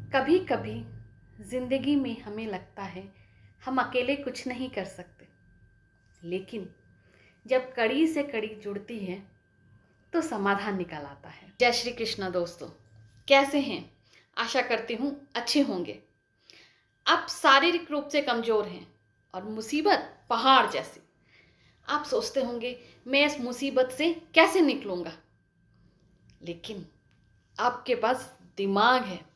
कभी कभी ज़िंदगी में हमें लगता है हम अकेले कुछ नहीं कर सकते, लेकिन जब कड़ी से कड़ी जुड़ती है तो समाधान निकल आता है। जय श्री कृष्णा दोस्तों, कैसे हैं? आशा करती हूँ अच्छे होंगे। आप शारीरिक रूप से कमज़ोर हैं और मुसीबत पहाड़ जैसी। आप सोचते होंगे मैं इस मुसीबत से कैसे निकलूँगा, लेकिन आपके पास दिमाग है।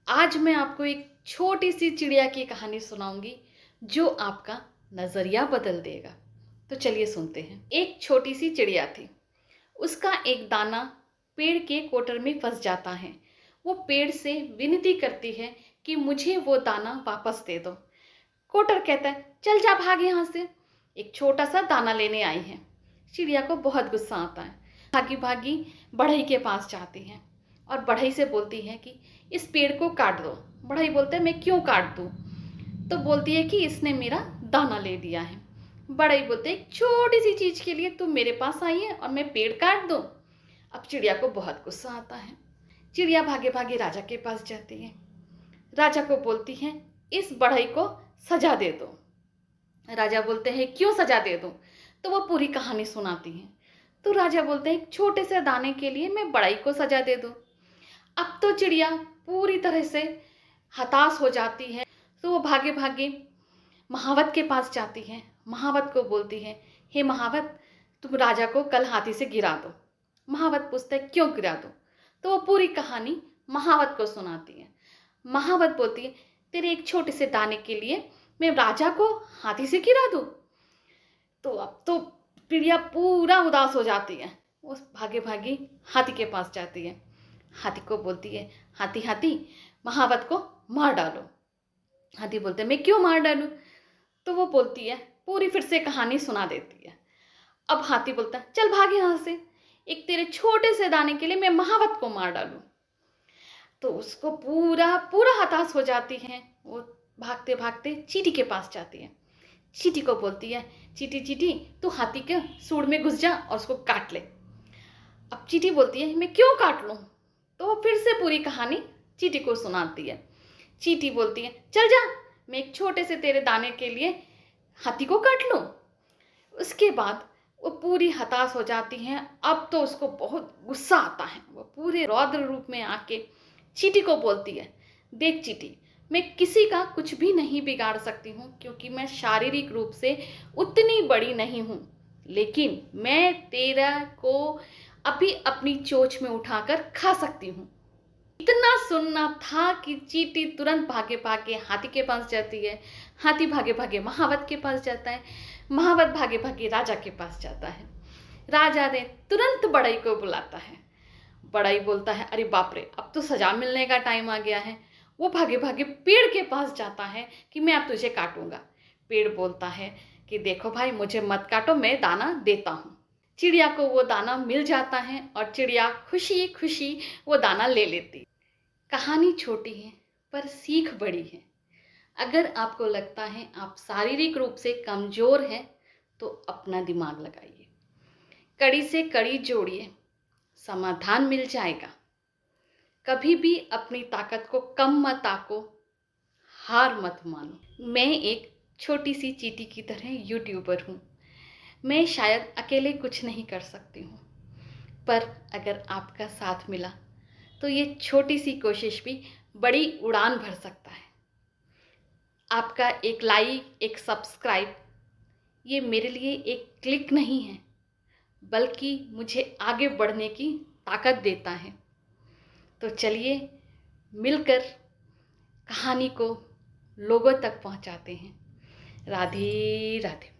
आज मैं आपको एक छोटी सी चिड़िया की कहानी सुनाऊंगी जो आपका नज़रिया बदल देगा। तो चलिए सुनते हैं। एक छोटी सी चिड़िया थी। उसका एक दाना पेड़ के कोटर में फंस जाता है। वो पेड़ से विनती करती है कि मुझे वो दाना वापस दे दो। कोटर कहता है चल जा, भाग यहाँ से, एक छोटा सा दाना लेने आई है। चिड़िया को बहुत गुस्सा आता है। भागी भागी बढ़ई के पास जाती है और बढ़ई से बोलती है कि इस पेड़ को काट दो। बढ़ई बोलते हैं मैं क्यों काट दूँ? तो बोलती है कि इसने मेरा दाना ले दिया है। बढ़ई बोलते एक छोटी सी चीज़ के लिए तुम मेरे पास आई है और मैं पेड़ काट दूँ? अब चिड़िया को बहुत गुस्सा आता है। चिड़िया भागे भागे राजा के पास जाती है। राजा को बोलती है इस बढ़ई को सजा दे दो। राजा बोलते हैं क्यों सजा दे दूँ? तो वो पूरी कहानी सुनाती हैं। तो राजा बोलते हैं एक छोटे से दाने के लिए मैं बढ़ई को सजा दे दूँ? अब तो चिड़िया पूरी तरह से हताश हो जाती है। तो वो भागे भागे महावत के पास जाती है। महावत को बोलती है हे महावत, तुम राजा को कल हाथी से गिरा दो। महावत पूछता है क्यों गिरा दो? तो वो पूरी कहानी महावत को सुनाती है। महावत बोलती है तेरे एक छोटे से दाने के लिए मैं राजा को हाथी से गिरा दूँ? तो अब तो चिड़िया पूरा उदास हो जाती है। वो भागे भागे हाथी के पास जाती है। हाथी को बोलती है हाथी हाथी, महावत को मार डालो। हाथी बोलते मैं क्यों मार डालूं? तो वो बोलती है पूरी फिर से कहानी सुना देती है। अब हाथी बोलता है चल भाग यहाँ से, एक तेरे छोटे से दाने के लिए मैं महावत को मार डालूं। तो उसको पूरा पूरा हताश हो जाती है। वो भागते भागते चींटी के पास जाती है। चींटी को बोलती है चींटी चींटी, तू हाथी के सूंड में घुस जा और उसको काट ले। अब चींटी बोलती है मैं क्यों काट लूँ? तो वो फिर से पूरी कहानी चींटी को सुनाती है। चींटी बोलती है चल जा, मैं एक छोटे से तेरे दाने के लिए हाथी को काट लूँ। उसके बाद वो पूरी हताश हो जाती हैं। अब तो उसको बहुत गुस्सा आता है। वो पूरे रौद्र रूप में आके चींटी को बोलती है देख चींटी, मैं किसी का कुछ भी नहीं बिगाड़ सकती हूँ क्योंकि मैं शारीरिक रूप से उतनी बड़ी नहीं हूँ, लेकिन मैं तेरा को अभी अपनी चोंच में उठाकर खा सकती हूँ। इतना सुनना था कि चींटी तुरंत भागे भागे हाथी के पास जाती है। हाथी भागे भागे महावत के पास जाता है। महावत भागे भागे राजा के पास जाता है। राजा ने तुरंत बढ़ई को बुलाता है। बढ़ई बोलता है अरे बाप रे, अब तो सजा मिलने का टाइम आ गया है। वो भागे भागे पेड़ के पास जाता है कि मैं अब तुझे काटूंगा। पेड़ बोलता है कि देखो भाई, मुझे मत काटो, मैं दाना देता हूँ। चिड़िया को वो दाना मिल जाता है और चिड़िया खुशी खुशी वो दाना ले लेती। कहानी छोटी है पर सीख बड़ी है। अगर आपको लगता है आप शारीरिक रूप से कमज़ोर हैं तो अपना दिमाग लगाइए, कड़ी से कड़ी जोड़िए, समाधान मिल जाएगा। कभी भी अपनी ताकत को कम मत आको, हार मत मानो। मैं एक छोटी सी चींटी की तरह यूट्यूबर हूँ। मैं शायद अकेले कुछ नहीं कर सकती हूँ, पर अगर आपका साथ मिला तो ये छोटी सी कोशिश भी बड़ी उड़ान भर सकता है। आपका एक लाइक, एक सब्सक्राइब, ये मेरे लिए एक क्लिक नहीं है, बल्कि मुझे आगे बढ़ने की ताकत देता है। तो चलिए मिलकर कहानी को लोगों तक पहुंचाते हैं। राधे राधे।